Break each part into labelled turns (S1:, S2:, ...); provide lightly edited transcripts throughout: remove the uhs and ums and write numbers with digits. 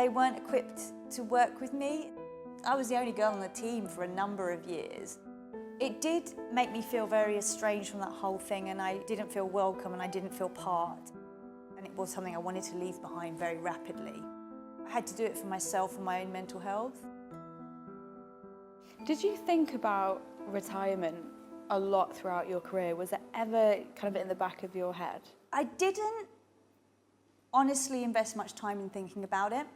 S1: they weren't equipped to work with me. I was the only girl on the team for a number of years. It did make me feel very estranged from that whole thing, and I didn't feel welcome and I didn't feel part. And it was something I wanted to leave behind very rapidly. I had to do it for myself and my own mental health.
S2: Did you think about retirement a lot throughout your career? Was it ever kind of in the back of your head?
S1: I didn't honestly invest much time in thinking about it,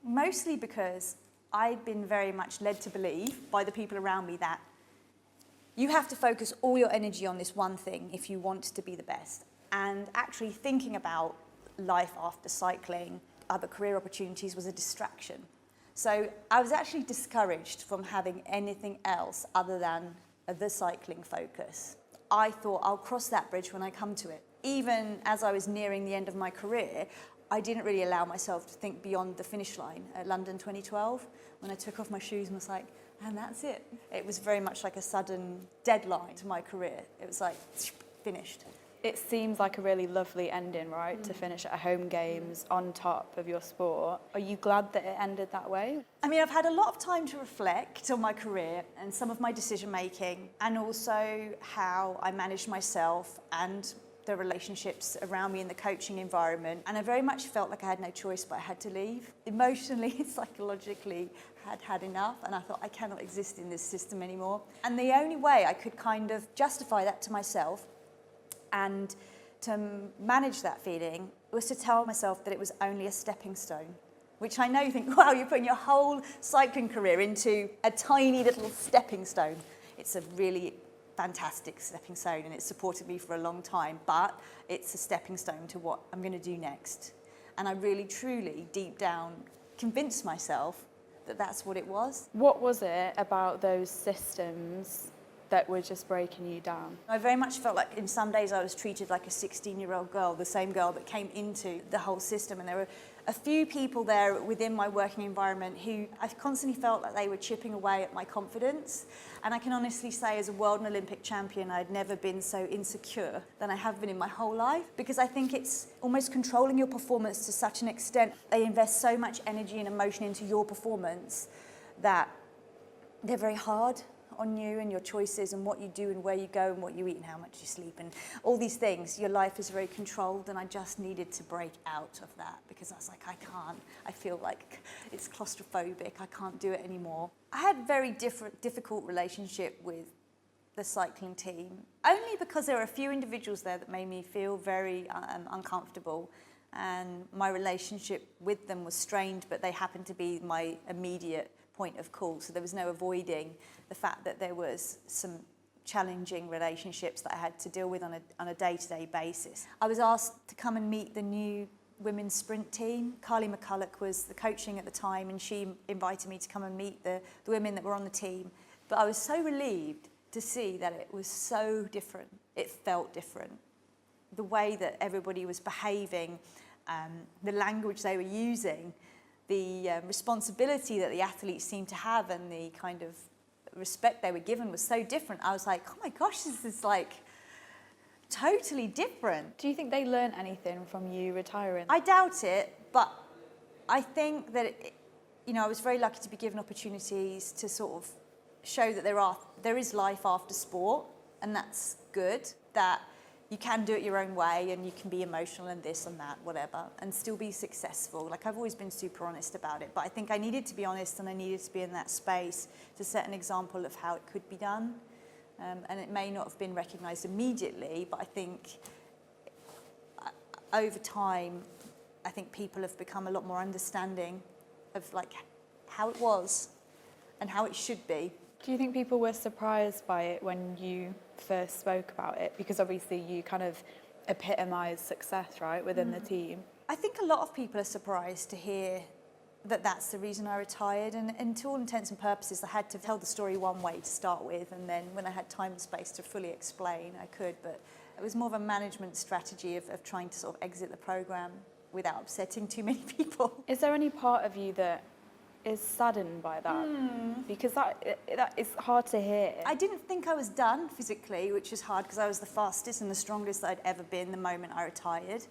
S1: mostly because I'd been very much led to believe by the people around me that you have to focus all your energy on this one thing if you want to be the best. And actually thinking about life after cycling, other career opportunities, was a distraction. So I was actually discouraged from having anything else other than the cycling focus. I thought I'll cross that bridge when I come to it. Even as I was nearing the end of my career, I didn't really allow myself to think beyond the finish line at London 2012, when I took off my shoes and was like, and that's it. It was very much like a sudden deadline to my career. It was like, finished.
S2: It seems like a really lovely ending, right? To finish at a home games on top of your sport. Are you glad that it ended that way?
S1: I mean, I've had a lot of time to reflect on my career and some of my decision making, and also how I managed myself and the relationships around me in the coaching environment. And I very much felt like I had no choice, but I had to leave. Emotionally, psychologically, I had had enough, and I thought I cannot exist in this system anymore. And the only way I could kind of justify that to myself and to manage that feeling was to tell myself that it was only a stepping stone, which I know you think, wow, you're putting your whole cycling career into a tiny little stepping stone. It's a really fantastic stepping stone, and it's supported me for a long time, but it's a stepping stone to what I'm going to do next. And I really, truly, deep down, convinced myself that that's what it was.
S2: What was it about those systems that were just breaking you down?
S1: I very much felt like in some days I was treated like a 16-year-old girl, the same girl that came into the whole system. And there were a few people there within my working environment who I constantly felt like they were chipping away at my confidence. And I can honestly say, as a world and Olympic champion, I'd never been so insecure than I have been in my whole life, because I think it's almost controlling your performance to such an extent. They invest so much energy and emotion into your performance that they're very hard on you and your choices and what you do and where you go and what you eat and how much you sleep and all these things. Your life is very controlled, and I just needed to break out of that, because I was like, I can't. I feel like it's claustrophobic. I can't do it anymore. I had a very difficult relationship with the cycling team, only because there were a few individuals there that made me feel very uncomfortable, and my relationship with them was strained, but they happened to be my immediate point of call, so there was no avoiding the fact that there was some challenging relationships that I had to deal with on a day-to-day basis. I was asked to come and meet the new women's sprint team. Carly McCulloch was the coaching at the time, and she invited me to come and meet the women that were on the team. But I was so relieved to see that it was so different. It felt different. The way that everybody was behaving, the language they were using, the responsibility that the athletes seemed to have, and the kind of respect they were given was so different. I was like, oh my gosh, this is like totally different.
S2: Do you think they learned anything from you retiring?
S1: I doubt it, but I think that, I was very lucky to be given opportunities to sort of show that there is life after sport, and that's good, that you can do it your own way, and you can be emotional and this and that, whatever, and still be successful. Like, I've always been super honest about it, but I think I needed to be honest, and I needed to be in that space to set an example of how it could be done. And it may not have been recognised immediately, but I think over time, I think people have become a lot more understanding of like how it was and how it should be.
S2: Do you think people were surprised by it when you first spoke about it? Because obviously you kind of epitomised success, right, within the team.
S1: I think a lot of people are surprised to hear that that's the reason I retired, and to all intents and purposes I had to tell the story one way to start with, and then when I had time and space to fully explain I could, but it was more of a management strategy of trying to sort of exit the programme without upsetting too many people.
S2: Is there any part of you that is saddened by that? Because that is hard to hear.
S1: I didn't think I was done physically, which is hard because I was the fastest and the strongest that I'd ever been the moment I retired.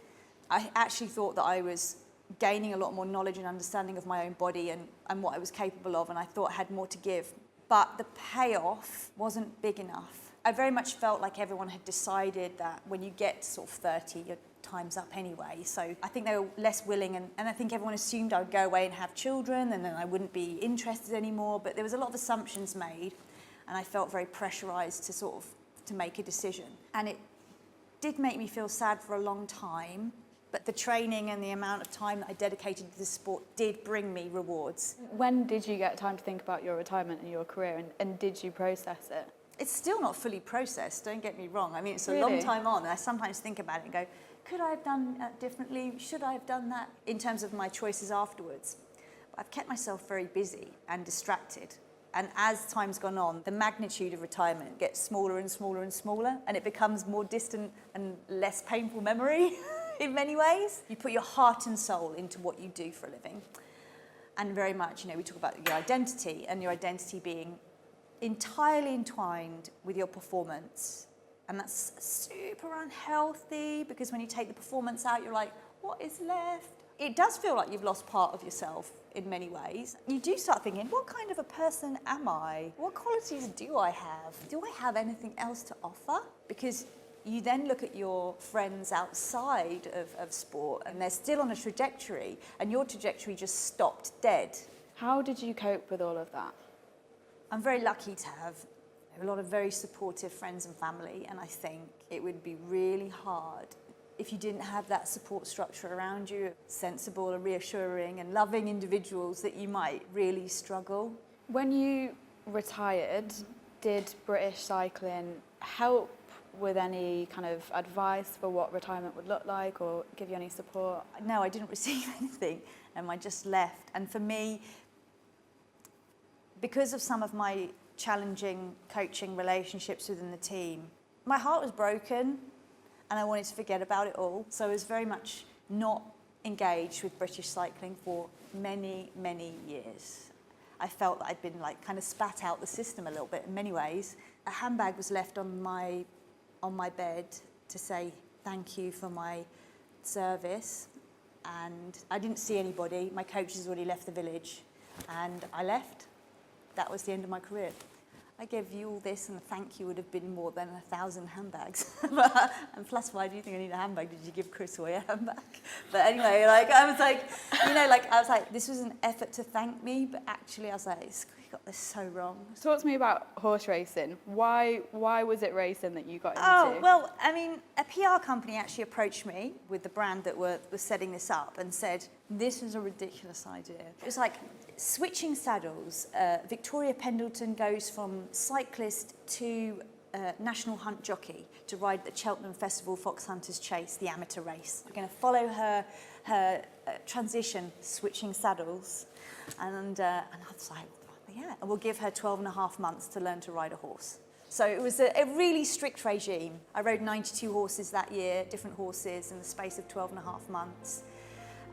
S1: I actually thought that I was gaining a lot more knowledge and understanding of my own body and what I was capable of, and I thought I had more to give. But the payoff wasn't big enough. I very much felt like everyone had decided that when you get to sort of 30, your time's up anyway. So I think they were less willing, and I think everyone assumed I would go away and have children and then I wouldn't be interested anymore. But there was a lot of assumptions made, and I felt very pressurized to make a decision. And it did make me feel sad for a long time, but the training and the amount of time that I dedicated to the sport did bring me rewards.
S2: When did you get time to think about your retirement and your career, and did you process it?
S1: It's still not fully processed, don't get me wrong. I mean, it's a
S2: Really?
S1: long time on, and I sometimes think about it and go, could I have done that differently? Should I have done that? In terms of my choices afterwards. But I've kept myself very busy and distracted. And as time's gone on, the magnitude of retirement gets smaller and smaller and smaller, and it becomes more distant and less painful memory in many ways. You put your heart and soul into what you do for a living. And very much, we talk about your identity, and your identity being entirely entwined with your performance. And that's super unhealthy, because when you take the performance out, you're like, what is left? It does feel like you've lost part of yourself in many ways. You do start thinking, what kind of a person am I? What qualities do I have? Do I have anything else to offer? Because you then look at your friends outside of sport, and they're still on a trajectory, and your trajectory just stopped dead.
S2: How did you cope with all of that?
S1: I'm very lucky to have a lot of very supportive friends and family, and I think it would be really hard if you didn't have that support structure around you, sensible and reassuring and loving individuals, that you might really struggle.
S2: When you retired, did British Cycling help with any kind of advice for what retirement would look like, or give you any support?
S1: No, I didn't receive anything, and I just left. And for me, because of some of my challenging coaching relationships within the team, my heart was broken and I wanted to forget about it all. So I was very much not engaged with British Cycling for many, many years. I felt that I'd been kind of spat out the system a little bit in many ways. A handbag was left on my bed to say thank you for my service, and I didn't see anybody. My coaches already left the village, and I left. That was the end of my career. I gave you all this, and the thank you would have been more than 1,000 handbags. And plus, why do you think I need a handbag? Did you give Chris away a handbag? But anyway, I was like, this was an effort to thank me, but actually I was like, you got this so wrong.
S2: Talk to me about horse racing. Why was it racing that you got into?
S1: Oh, well, I mean, a PR company actually approached me with the brand that was setting this up and said, this is a ridiculous idea. It was like switching saddles. Victoria Pendleton goes from cyclist to national hunt jockey to ride the Cheltenham Festival Fox Hunters Chase, the amateur race. We're going to follow her transition, switching saddles. And I was like, yeah, and we'll give her 12 and a half months to learn to ride a horse. So it was a really strict regime. I rode 92 horses that year, different horses, in the space of 12 and a half months.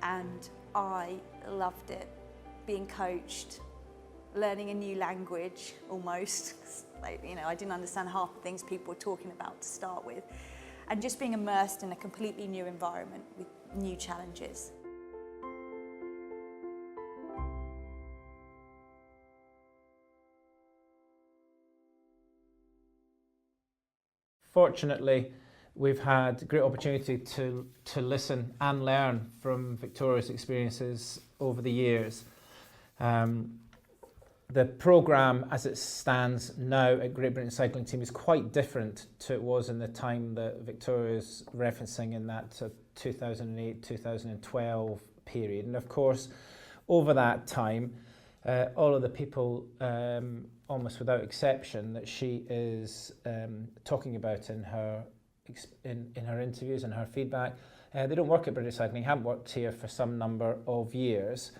S1: And I loved it. Being coached, learning a new language almost. I didn't understand half the things people were talking about to start with. And just being immersed in a completely new environment with new challenges.
S3: Fortunately, we've had great opportunity to listen and learn from Victoria's experiences over the years. The programme as it stands now at Great Britain Cycling Team is quite different to it was in the time that Victoria's referencing in that 2008-2012 period. And of course, over that time, all of the people, almost without exception, that she is talking about in her interviews and her feedback, they don't work at British Cycling, haven't worked here for some number of years.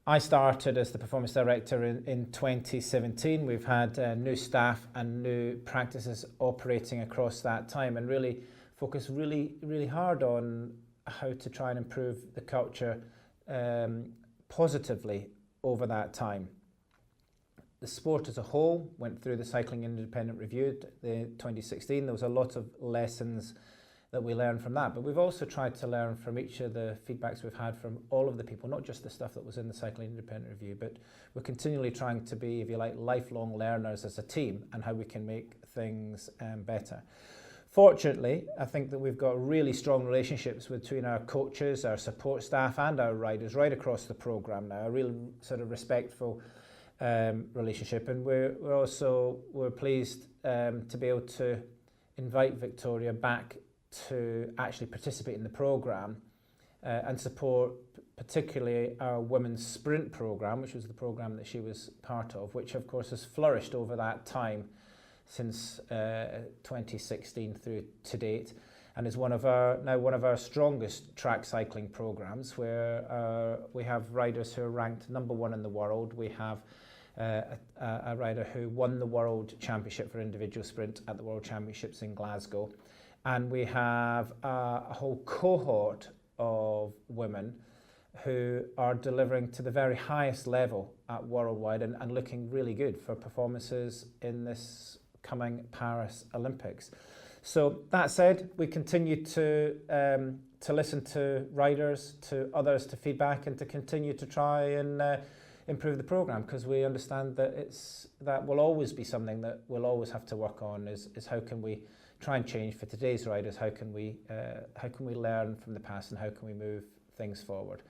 S3: I started as the performance director in 2017. We've had new staff and new practices operating across that time, and really focused really hard on how to try and improve the culture positively over that time. The sport as a whole went through the Cycling Independent Review in 2016. There was a lot of lessons that we learn from that. But we've also tried to learn from each of the feedbacks we've had from all of the people, not just the stuff that was in the Cycling Independent Review, but we're continually trying to be, if you like, lifelong learners as a team and how we can make things better. Fortunately, I think that we've got really strong relationships between our coaches, our support staff and our riders right across the programme now, a real sort of respectful relationship. And we're pleased to be able to invite Victoria back to actually participate in the programme and support particularly our women's sprint programme, which was the programme that she was part of, which of course has flourished over that time since 2016 through to date, and is now one of our strongest track cycling programmes, where we have riders who are ranked #1 in the world. We have a rider who won the World Championship for individual sprint at the World Championships in Glasgow. And we have a whole cohort of women who are delivering to the very highest level at worldwide and looking really good for performances in this coming Paris Olympics. So that said, we continue to listen to riders, to others, to feedback, and to continue to try and improve the programme, because we understand that that will always be something that we'll always have to work on, is how can we try and change for today's riders, how can we learn from the past, and how can we move things forward.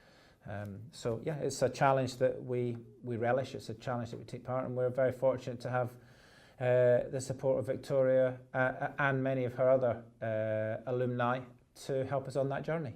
S3: So yeah, it's a challenge that we relish, it's a challenge that we take part in, and we're very fortunate to have the support of Victoria and many of her other alumni to help us on that journey.